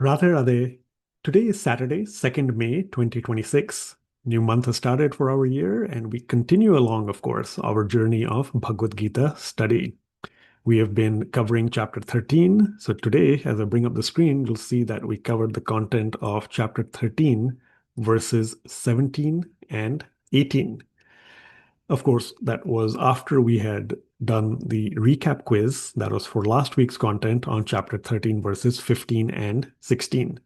Radhe Radhe. Today is Saturday, 2nd May 2026. New month has started for our year, and we continue along, of course, our journey of Bhagavad Gita study. We have been covering chapter 13. So today, as I bring up the screen, you'll see that we covered the content of chapter 13, verses 17 and 18. Of course, that was after we had done the recap quiz that was for last week's content on chapter 13, verses 15 and 16.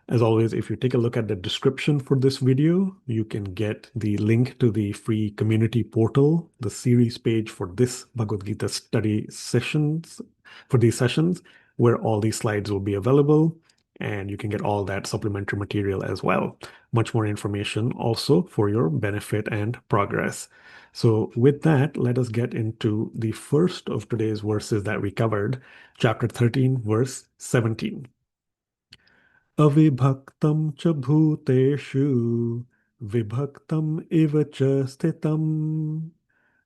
As always, if you take a look at the description for this video, you can get the link to the free community portal, the series page for this Bhagavad Gita study sessions, for these sessions, where all these slides will be available, and you can get all that supplementary material as well. Much more information also for your benefit and progress. So with that, let us get into the first of today's verses that we covered, chapter 13, verse 17. Avibhaktam cha bhuteshu vibhaktam iva cha sthitam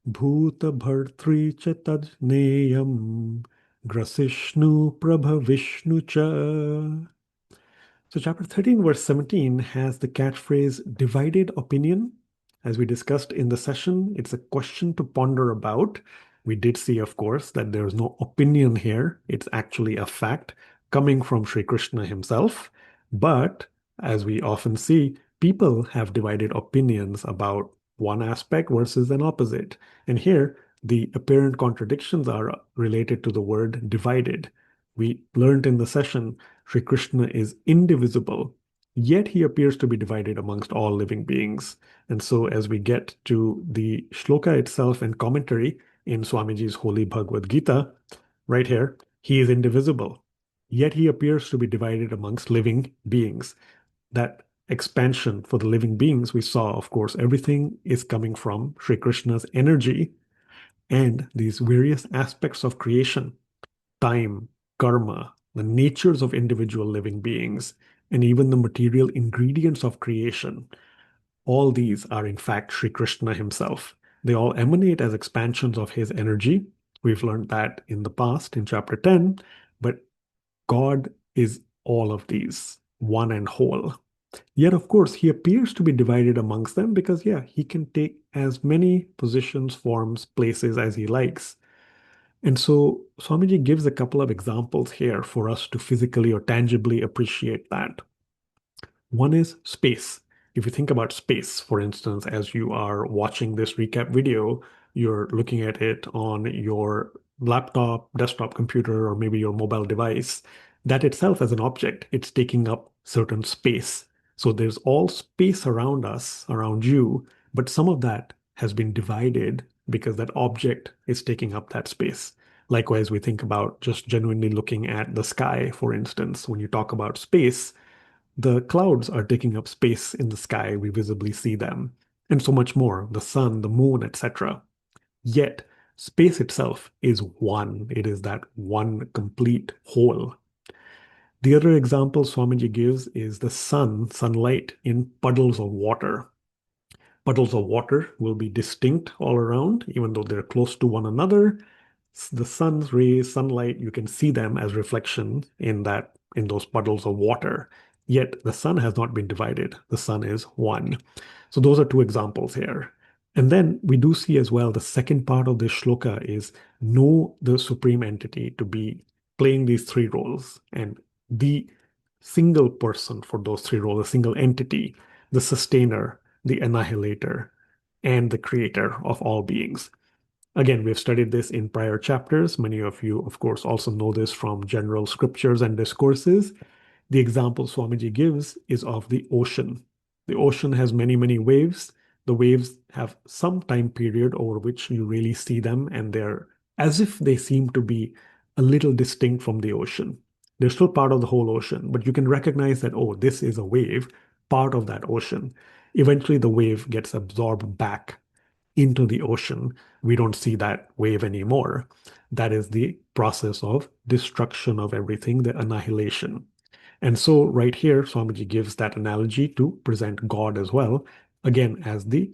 bhuta bhartri cha tajneyam grasishnu prabhavishnu cha. So, chapter 13, verse 17 has the catchphrase divided opinion. As we discussed in the session, it's a question to ponder about. We did see, of course, that there is no opinion here. It's actually a fact coming from Sri Krishna himself. But as we often see, people have divided opinions about one aspect versus an opposite. And here, the apparent contradictions are related to the word divided. We learned in the session Sri Krishna is indivisible, yet he appears to be divided amongst all living beings. And so, as we get to the shloka itself and commentary in Swamiji's Holy Bhagavad Gita, right here, he is indivisible, yet he appears to be divided amongst living beings. That expansion for the living beings, we saw, of course, everything is coming from Sri Krishna's energy and these various aspects of creation, time, karma, the natures of individual living beings, and even the material ingredients of creation. All these are, in fact, Sri Krishna himself. They all emanate as expansions of his energy. We've learned that in the past in chapter 10, but God is all of these, one and whole. Yet, of course, he appears to be divided amongst them because, yeah, he can take as many positions, forms, places as he likes. And so Swamiji gives a couple of examples here for us to physically or tangibly appreciate that. One is space. If you think about space, for instance, as you are watching this recap video, you're looking at it on your laptop, desktop computer, or maybe your mobile device. That itself as an object, it's taking up certain space. So there's all space around us, around you, but some of that has been divided because that object is taking up that space. Likewise, we think about just genuinely looking at the sky, for instance. When you talk about space, the clouds are taking up space in the sky. We visibly see them, and so much more, the sun, the moon, etc. Yet, space itself is one. It is that one complete whole. The other example Swamiji gives is the sun, sunlight in puddles of water. Puddles of water will be distinct all around, even though they're close to one another. The sun's rays, sunlight, you can see them as reflection in those puddles of water. Yet the sun has not been divided. The sun is one. So those are two examples here. And then we do see as well the second part of this shloka is know the supreme entity to be playing these three roles, and the single person for those three roles, a single entity, the sustainer, the annihilator, and the creator of all beings. Again, we've studied this in prior chapters. Many of you, of course, also know this from general scriptures and discourses. The example Swamiji gives is of the ocean. The ocean has many, many waves. The waves have some time period over which you really see them, and they're as if they seem to be a little distinct from the ocean. They're still part of the whole ocean, but you can recognize that, oh, this is a wave, part of that ocean. Eventually, the wave gets absorbed back into the ocean. We don't see that wave anymore. That is the process of destruction of everything, the annihilation. And so, right here, Swamiji gives that analogy to present God as well, again, as the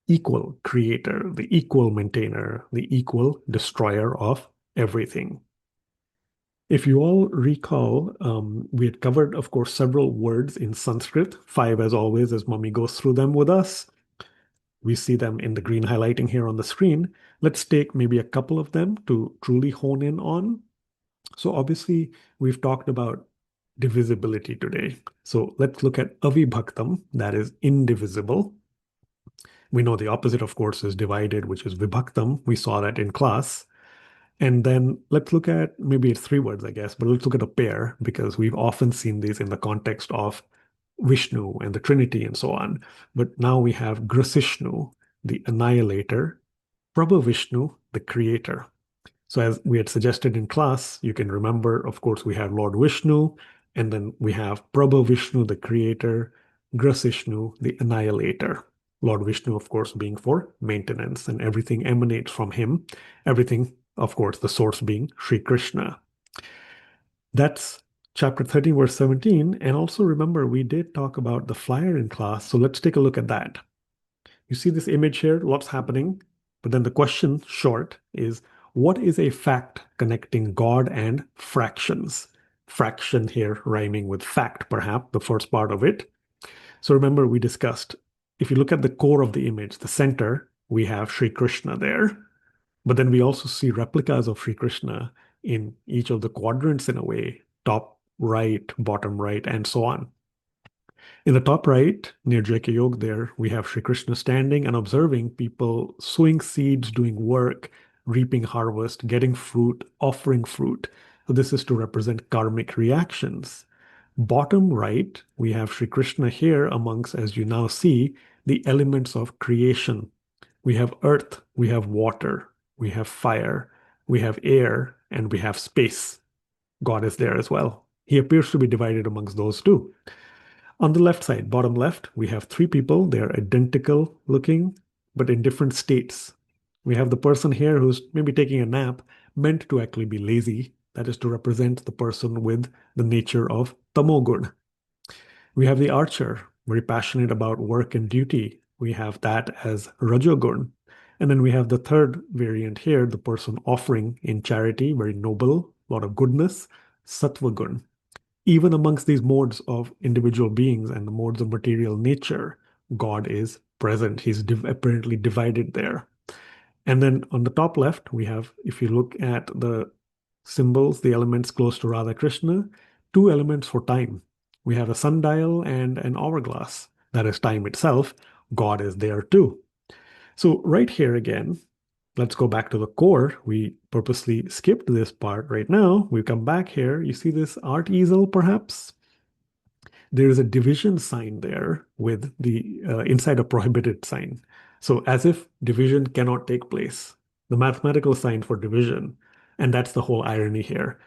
equal creator, the equal maintainer, the equal destroyer of everything. If you all recall, we had covered, of course, several words in Sanskrit, five as always, as Mummy goes through them with us. We see them in the green highlighting here on the screen. Let's take maybe a couple of them to truly hone in on. So obviously, we've talked about divisibility today. So let's look at avibhaktam, that is indivisible. We know the opposite, of course, is divided, which is vibhaktam. We saw that in class. And then let's look at maybe it's three words, I guess, but let's look at a pair because we've often seen these in the context of Vishnu and the Trinity and so on. But now we have Grasishnu, the annihilator, Prabha Vishnu, the creator. So as we had suggested in class, you can remember, of course, we have Lord Vishnu, and then we have Prabha Vishnu, the creator, Grasishnu, the annihilator. Lord Vishnu, of course, being for maintenance, and everything emanates from him. Everything, of course, the source being Sri Krishna. That's chapter 13, verse 17. And also remember, we did talk about the flyer in class. So let's take a look at that. You see this image here, lots happening. But then the question, short, is what is a fact connecting God and fractions? Fraction here rhyming with fact, perhaps, the first part of it. So remember, we discussed, if you look at the core of the image, the center, we have Sri Krishna there. But then we also see replicas of Sri Krishna in each of the quadrants in a way, top right, bottom right, and so on. In the top right, near JKYog, there we have Sri Krishna standing and observing people sowing seeds, doing work, reaping harvest, getting fruit, offering fruit. So this is to represent karmic reactions. Bottom right, we have Sri Krishna here amongst, as you now see, the elements of creation. We have earth, we have water, we have fire, we have air, and we have space. God is there as well. He appears to be divided amongst those two. On the left side, bottom left, we have three people. They are identical looking, but in different states. We have the person here who's maybe taking a nap, meant to actually be lazy. That is to represent the person with the nature of tamogun. We have the archer, very passionate about work and duty. We have that as rajogun. And then we have the third variant here, the person offering in charity, very noble, a lot of goodness, sattvagun. Even amongst these modes of individual beings and the modes of material nature, God is present. He's apparently divided there. And then on the top left, we have, if you look at the symbols, the elements close to Radha Krishna, two elements for time. We have a sundial and an hourglass. That is time itself. God is there too. So right here again, let's go back to the core. We purposely skipped this part right now. We come back here. You see this art easel, perhaps? There is a division sign there with the inside a prohibited sign. So as if division cannot take place, the mathematical sign for division. And that's the whole irony here.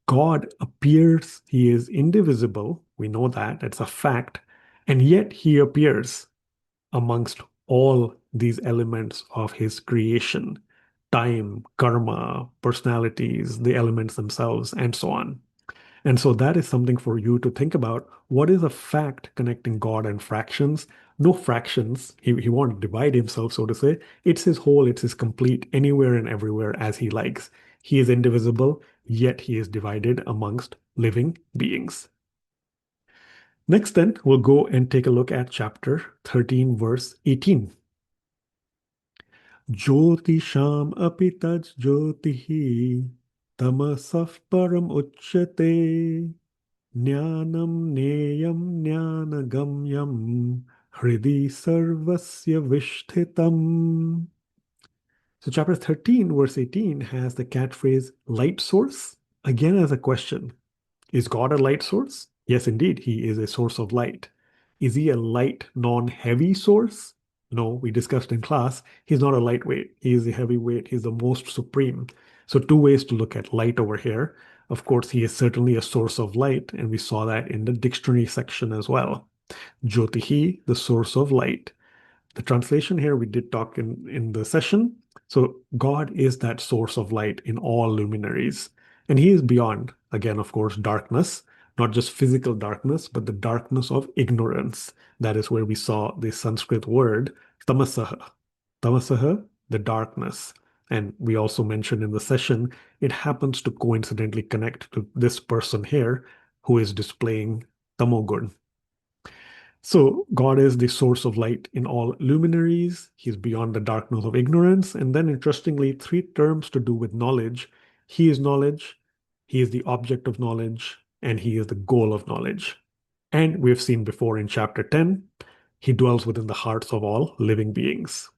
God appears, he is indivisible. We know that, it's a fact. And yet he appears amongst all these elements of his creation: time, karma, personalities, the elements themselves, and so on. And so that is something for you to think about. What is a fact connecting God and fractions? No fractions. He won't divide himself, so to say. It's his whole, it's his complete, anywhere and everywhere as he likes. He is indivisible, yet he is divided amongst living beings. Next, then, we'll go and take a look at chapter 13, verse 18. Jyotisham api taj jyotihi tamasah param uchyate jnanam neyam jnanagamyam hridi sarvasya vishthitam. So chapter 13, verse 18 has the catchphrase light source, again as a question. Is God a light source? Yes, indeed, he is a source of light. Is he a light, non-heavy source? No, we discussed in class, he's not a lightweight. He is a heavyweight. He's the most supreme. So two ways to look at light over here. Of course, he is certainly a source of light, and we saw that in the dictionary section as well. Jyotihi, the source of light. The translation here we did talk in the session. So God is that source of light in all luminaries. And he is beyond, again, of course, darkness, not just physical darkness, but the darkness of ignorance. That is where we saw the Sanskrit word tamasaha. Tamasaha, the darkness. And we also mentioned in the session, it happens to coincidentally connect to this person here who is displaying tamogun. So God is the source of light in all luminaries. He's beyond the darkness of ignorance. And then interestingly, three terms to do with knowledge. He is knowledge, he is the object of knowledge, and he is the goal of knowledge. And we've seen before in chapter 10, he dwells within the hearts of all living beings.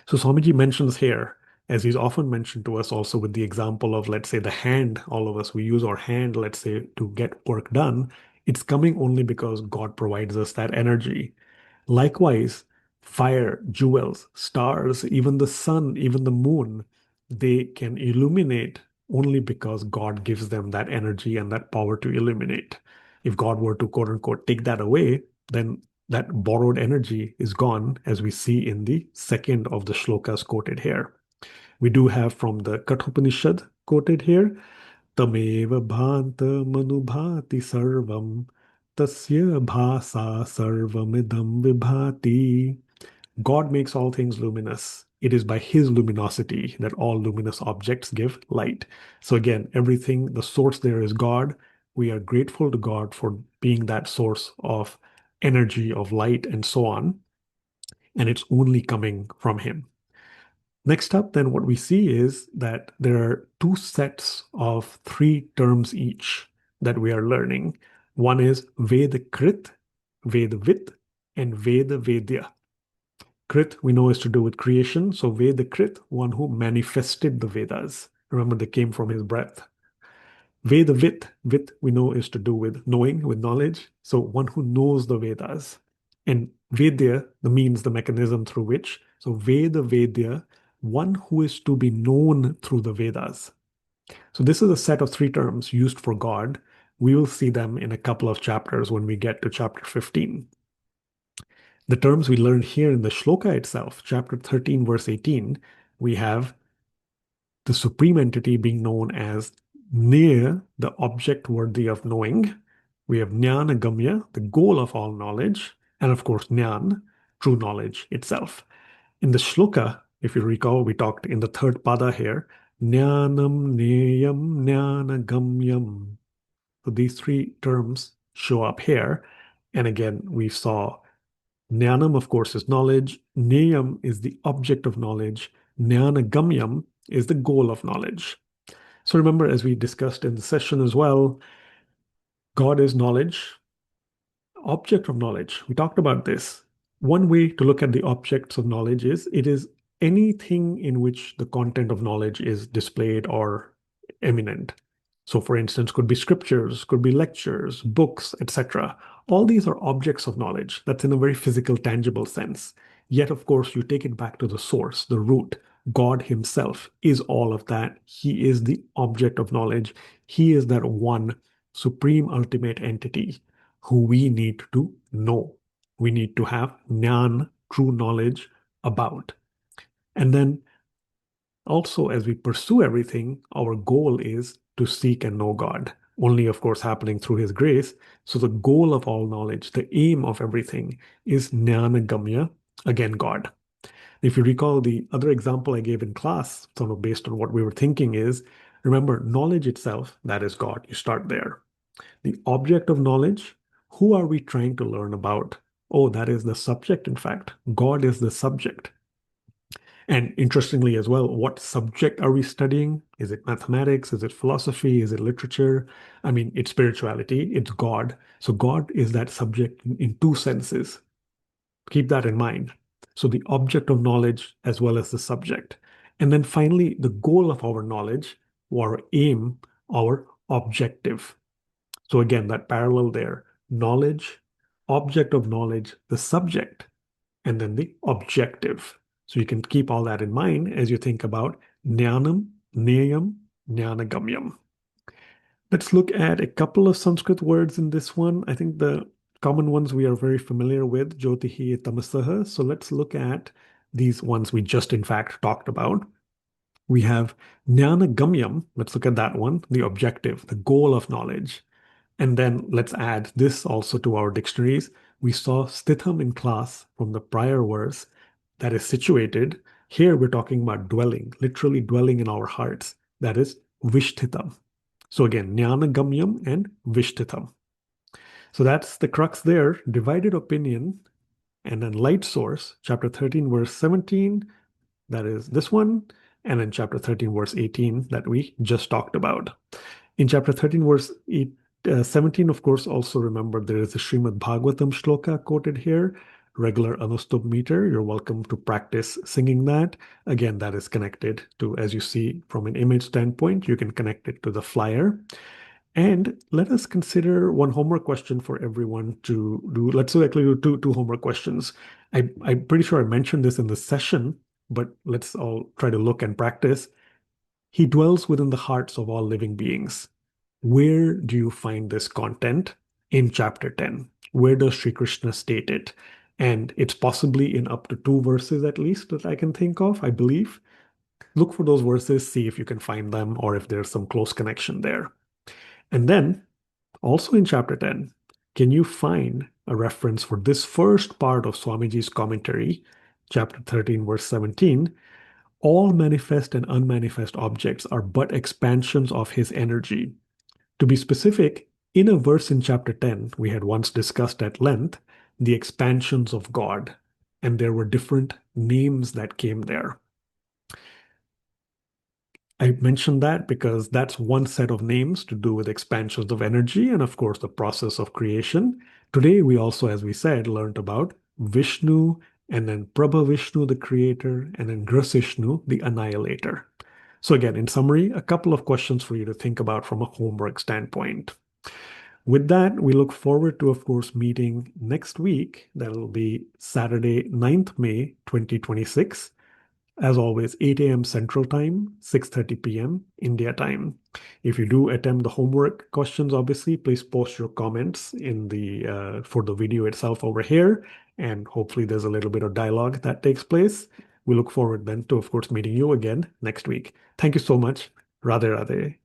So Swamiji mentions here, as he's often mentioned to us also with the example of, let's say, the hand, all of us, we use our hand, let's say, to get work done. It's coming only because God provides us that energy. Likewise, fire, jewels, stars, even the sun, even the moon, they can illuminate only because God gives them that energy and that power to illuminate. If God were to quote unquote take that away, then that borrowed energy is gone, as we see in the second of the shlokas quoted here. We do have from the Kathopanishad quoted here, Tameva bhanta manubhati sarvam tasya bhasa sarvamidam vibhati. God makes all things luminous. It is by his luminosity that all luminous objects give light. So again, everything, the source there is God. We are grateful to God for being that source of energy, of light, and so on. And it's only coming from him. Next up, then, what we see is that there are two sets of three terms each that we are learning. One is Vedakrit, Vedavit, and Vedavedya. Krit, we know, is to do with creation. So Vedakrit, one who manifested the Vedas. Remember, they came from his breath. Vedavit, Vit, we know, is to do with knowing, with knowledge. So one who knows the Vedas. And Vedya, the means, the mechanism through which. So Veda Vedya, one who is to be known through the Vedas. So this is a set of three terms used for God. We will see them in a couple of chapters when we get to chapter 15. The terms we learned here in the shloka itself, chapter 13, verse 18, we have the supreme entity being known as near, the object worthy of knowing. We have Jnana Gamya, the goal of all knowledge, and of course Jnana, true knowledge itself. In the shloka, if you recall, we talked in the third pada here, Jnanam Neyam Jnana Gamyam. So these three terms show up here. And again, we saw Jnanam, of course, is knowledge. Neyam is the object of knowledge. Jnana Gamyam is the goal of knowledge. So remember, as we discussed in the session as well, God is knowledge, object of knowledge. We talked about this. One way to look at the objects of knowledge is it is anything in which the content of knowledge is displayed or eminent. So, for instance, could be scriptures, could be lectures, books, etc. All these are objects of knowledge. That's in a very physical, tangible sense. Yet, of course, you take it back to the source, the root. God Himself is all of that. He is the object of knowledge. He is that one supreme ultimate entity who we need to know. We need to have Jnana, true knowledge about. And then also, as we pursue everything, our goal is to seek and know God, only, of course, happening through His grace. So, the goal of all knowledge, the aim of everything is Jnana Gamya, again, God. If you recall the other example I gave in class, sort of based on what we were thinking, is remember, knowledge itself, that is God. You start there. The object of knowledge, who are we trying to learn about? Oh, that is the subject, in fact. God is the subject. And interestingly as well, what subject are we studying? Is it mathematics? Is it philosophy? Is it literature? I mean, it's spirituality, it's God. So God is that subject in two senses. Keep that in mind. So the object of knowledge as well as the subject. And then finally, the goal of our knowledge, our aim, our objective. So again, that parallel there, knowledge, object of knowledge, the subject, and then the objective. So you can keep all that in mind as you think about jnanam, neyam, jnanagamyam. Let's look at a couple of Sanskrit words in this one. I think the common ones we are very familiar with, jyotihi, tamasaha. So let's look at these ones we just in fact talked about. We have jnanagamyam. Let's look at that one, the objective, the goal of knowledge. And then let's add this also to our dictionaries. We saw stitham in class from the prior verse, that is situated. Here we're talking about dwelling, literally dwelling in our hearts. That is Vishtitam. So again, Jnana Gamyam and Vishtitam. So that's the crux there. Divided opinion and then light source, chapter 13, verse 17. That is this one. And then chapter 13, verse 18 that we just talked about. In chapter 13, verse 17, of course, also remember there is a Srimad Bhagavatam shloka quoted here, regular Anustup meter. You're welcome to practice singing that. Again, that is connected to, as you see from an image standpoint, you can connect it to the flyer. And let us consider one homework question for everyone to do. Let's actually do two homework questions. I'm pretty sure I mentioned this in the session, but let's all try to look and practice. He dwells within the hearts of all living beings. Where do you find this content in chapter 10? Where does Sri Krishna state it? And it's possibly in up to 2 verses at least that I can think of, I believe. Look for those verses, see if you can find them or if there's some close connection there. And then, also in chapter 10, can you find a reference for this first part of Swamiji's commentary, chapter 13, verse 17? All manifest and unmanifest objects are but expansions of his energy. To be specific, in a verse in chapter 10, we had once discussed at length the expansions of God, and there were different names that came there. I mentioned that because that's one set of names to do with expansions of energy and, of course, the process of creation. Today, we also, as we said, learned about Vishnu and then Prabha Vishnu, the creator, and then Grasishnu, the annihilator. So, again, in summary, a couple of questions for you to think about from a homework standpoint. With that, we look forward to, of course, meeting next week. That'll be Saturday, 9th May, 2026. As always, 8 a.m. Central Time, 6:30 p.m. India time. If you do attempt the homework questions, obviously, please post your comments in the for the video itself over here, and hopefully there's a little bit of dialogue that takes place. We look forward then to, of course, meeting you again next week. Thank you so much. Radhe Radhe.